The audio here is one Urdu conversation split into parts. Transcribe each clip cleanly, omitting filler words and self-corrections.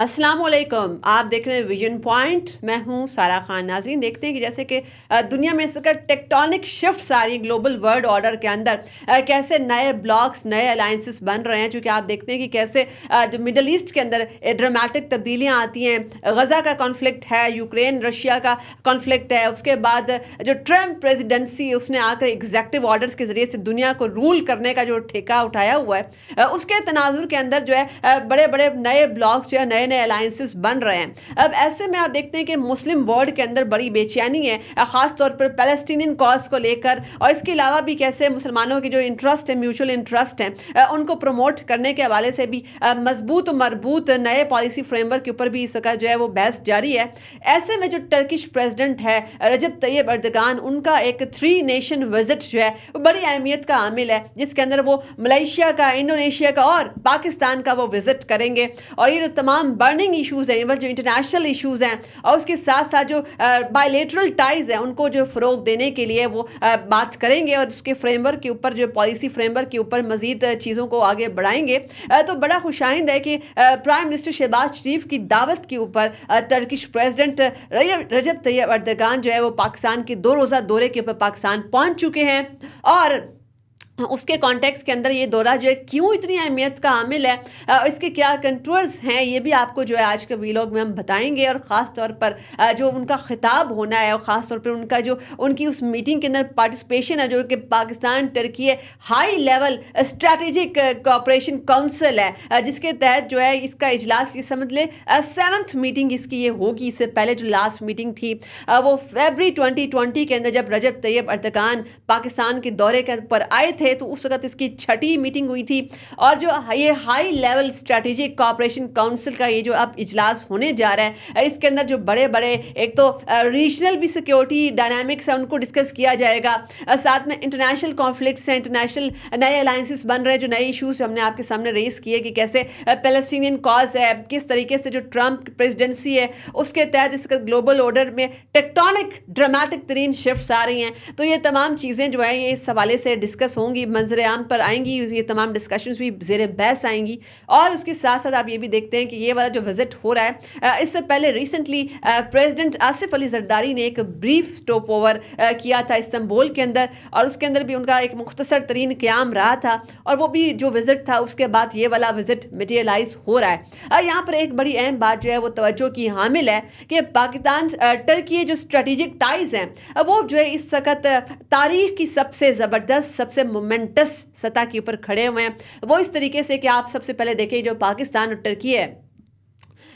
السلام علیکم، آپ دیکھ رہے ہیں ویژن پوائنٹ. میں ہوں سارا خان. ناظرین، دیکھتے ہیں کہ جیسے کہ دنیا میں اس وقت ٹیکٹونک شفٹس آ رہی ہیں گلوبل ورلڈ آرڈر کے اندر. کیسے نئے بلاکس، نئے الائنسز بن رہے ہیں، چونکہ آپ دیکھتے ہیں کہ کیسے جو مڈل ایسٹ کے اندر ڈرامیٹک تبدیلیاں آتی ہیں. غزہ کا کانفلکٹ ہے، یوکرین رشیا کا کانفلکٹ ہے. اس کے بعد جو ٹرمپ پریزیڈنسی، اس نے آ کر ایگزیکٹو آرڈرز کے ذریعے سے دنیا کو رول کرنے کا جو ٹھیکہ اٹھایا ہوا ہے، اس کے تناظر کے اندر جو ہے بڑے بڑے نئے بلاکس جو ہے نئے الائنسز بن رہے ہیں. اب ایسے میں آپ دیکھتے ہیں کہ مسلم ورلڈ کے اندر بڑی بے چینی ہے، خاص طور پر پیلسٹینین کاز کو لے کر، اور اس کے علاوہ بھی کیسے مسلمانوں کے جو انٹرسٹ ہے، میوچل انٹرسٹ ہیں، ان کو پروموٹ کرنے کے حوالے سے بھی مضبوط و مربوط نئے پالیسی فریم ورک کے اوپر بھی اس وقت جو ہے وہ بحث جاری ہے. ایسے میں جو ٹرکش پریزیڈنٹ ہے رجب طیب اردگان، ان کا ایک 3 نیشن وزٹ جو ہے وہ بڑی اہمیت کا عامل ہے، جس کے اندر وہ ملیشیا کا، انڈونیشیا کا اور پاکستان کا وہ وزٹ کریں گے. اور یہ جو تمام برننگ ایشوز ہیں، جو انٹرنیشنل ایشوز ہیں، اور اس کے ساتھ ساتھ جو بائیلیٹرل ٹائز ہیں، ان کو جو فروغ دینے کے لیے وہ بات کریں گے، اور اس کے فریم ورک کے اوپر، جو پالیسی فریم ورک کے اوپر مزید چیزوں کو آگے بڑھائیں گے. تو بڑا خوشائند ہے کہ پرائم منسٹر شہباز شریف کی دعوت کے اوپر ٹرکش پریزیڈنٹ رجب طیب اردگان جو ہے وہ پاکستان کے 2 روزہ دورے کے اوپر پاکستان پہنچ چکے ہیں. اور اس کے کانٹیکس کے اندر یہ دورہ جو ہے کیوں اتنی اہمیت کا عامل ہے، اس کے کیا کنٹرولز ہیں، یہ بھی آپ کو جو ہے آج کے ویلاگ میں ہم بتائیں گے. اور خاص طور پر جو ان کا خطاب ہونا ہے، اور خاص طور پر ان کا جو ان کی اس میٹنگ کے اندر پارٹیسپیشن ہے، جو کہ Pakistan Turkey high level strategic cooperation council ہے، جس کے تحت جو ہے اس کا اجلاس، یہ سمجھ لیں 7th میٹنگ اس کی یہ ہوگی. اس سے پہلے جو لاسٹ میٹنگ تھی وہ فیبرری 2020 کے اندر جب رجب طیب اردگان پاکستان کے دورے کے پر آئے تھے، تو اس وقت اس کی 6ٹھی میٹنگ ہوئی تھی. اور جو یہ high level strategic cooperation council کا یہ جو اب اجلاس ہونے جا رہا ہے، اس کے اندر جو بڑے بڑے ایک تو ریجنل بھی سیکیورٹی ڈائنامکس ہیں، ان کو ڈسکس کیا جائے گا. ساتھ میں انٹرنیشنل کانفلکٹس ہیں، انٹرنیشنل نئے الائنسز بن رہے ہیں، جو نئے ایشوز ہم نے آپ کے سامنے ریز کیے کہ کیسے پیلسٹینین کاز ہے، کس طریقے سے جو ٹرمپ پریزیڈنسی ہے اس کے تحت اس کا گلوبل آرڈر میں ٹیکٹونک ڈرامٹک ترین شفٹس آ رہی ہیں. تو یہ تمام چیزیں جو ہیں یہ اس حوالے سے ڈسکس ہوں گی، منظر عام پر آئیں گی، یہ تمام ڈسکشنز بھی زیر بحث آئیں گی. اور اس کے ساتھ ساتھ آپ یہ بھی دیکھتے ہیں کہ یہ والا جو وزٹ ہو رہا ہے، اس سے پہلے ریسنٹلی پریزیڈنٹ آصف علی زرداری نے ایک بریف اسٹاپ اوور کیا تھا استنبول کے اندر، اور اس کے اندر بھی ان کا ایک مختصر ترین قیام رہا تھا. اور وہ بھی جو وزٹ تھا، اس کے بعد یہ والا وزٹ مٹیریلائز ہو رہا ہے. یہاں پر ایک بڑی اہم بات جو ہے وہ توجہ کی حامل ہے کہ پاکستان ٹرکی جو اسٹریٹجک ٹائز ہیں، وہ جو ہے اس وقت تاریخ کی سب سے زبردست، سب سے مومنٹس سطح کے اوپر کھڑے ہوئے ہیں. وہ اس طریقے سے کہ آپ سب سے پہلے دیکھیں جو پاکستان اور ٹرکی ہے،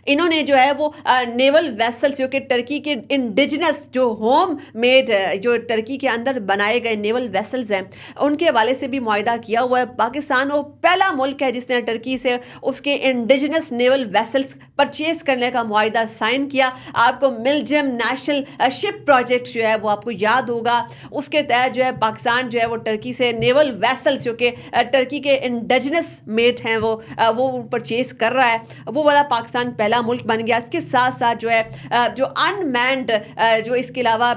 انہوں نے جو ہے وہ نیول ویسلز، جو کہ ٹرکی کے انڈیجنس جو ہوم میڈ جو ٹرکی کے اندر بنائے گئے نیول ویسلز ہیں، ان کے حوالے سے بھی معاہدہ کیا ہوا ہے. پاکستان وہ پہلا ملک ہے جس نے ٹرکی سے اس کے انڈیجنس نیول ویسلز پرچیز کرنے کا معاہدہ سائن کیا. آپ کو ملجم نیشنل شپ پروجیکٹ جو ہے وہ آپ کو یاد ہوگا، اس کے تحت جو ہے پاکستان جو ہے وہ ٹرکی سے نیول ویسلز جو کہ ٹرکی کے انڈیجنس میڈ ہیں وہ پرچیز کر رہا ہے. وہ والا پاکستان پہلا ملک بن گیا. اس کے ساتھ ساتھ جو ہے جو ان مینڈ، جو اس کے علاوہ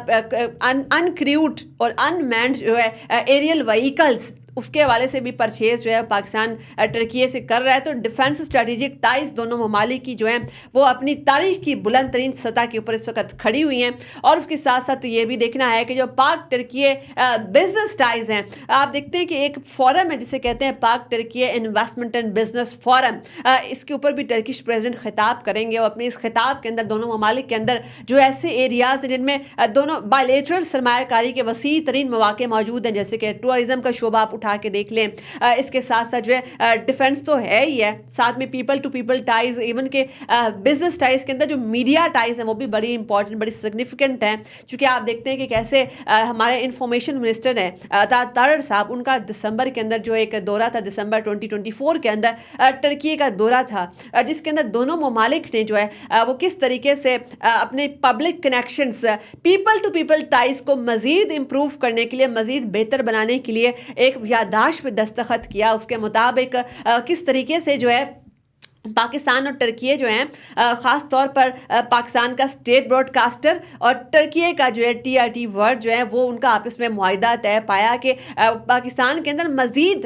ان کریوڈ اور ان مینڈ جو ہے ایریل وہیکلز، اس کے حوالے سے بھی پرچیز جو ہے پاکستان ٹرکی سے کر رہا ہے. تو ڈیفنس اسٹریٹجک ٹائز دونوں ممالک کی جو ہیں وہ اپنی تاریخ کی بلند ترین سطح کے اوپر اس وقت کھڑی ہوئی ہیں. اور اس کے ساتھ ساتھ یہ بھی دیکھنا ہے کہ جو پاک ٹرکی بزنس ٹائز ہیں، آپ دیکھتے ہیں کہ ایک فورم ہے جسے کہتے ہیں Pak Turkey investment and business forum. اس کے اوپر بھی ٹرکش پریزیڈنٹ خطاب کریں گے، اور اپنے اس خطاب کے اندر دونوں ممالک کے اندر جو ایسے ایریاز ہیں جن میں دونوں بائیلیٹرل سرمایہ کاری کے وسیع ترین مواقع موجود ہیں، جیسے کہ ٹورازم کا شعبہ آپ اٹھا کے دیکھ لیں. اس کے ساتھ ساتھ جو ہے ڈیفنس تو ہے ہی ہے، ساتھ میں people to people ties, even کہ بزنس ٹائز کے اندر جو میڈیا ٹائز ہیں وہ بھی بڑی امپورٹنٹ، بڑی سگنیفیکنٹ ہیں. چونکہ آپ دیکھتے ہیں کہ کیسے ہمارے انفارمیشن منسٹر ہیں تارڑ صاحب، ان کا دسمبر کے اندر جو ایک دورہ تھا، دسمبر 2024 کے اندر ٹرکی کا دورہ تھا، جس کے اندر دونوں ممالک نے جو ہے وہ کس طریقے سے اپنے public connections, people to people ties کو مزید امپروو کرنے کے لیے، مزید بہتر بنانے کے لیے ایک یادداشت پہ دستخط کیا. اس کے مطابق کس طریقے سے جو ہے پاکستان اور ٹرکی جو ہیں، خاص طور پر پاکستان کا اسٹیٹ براڈ کاسٹر اور ٹرکی کا جو ہے TRT ورڈ جو ہے وہ ان کا آپس میں معاہدہ طے پایا کہ پاکستان کے اندر مزید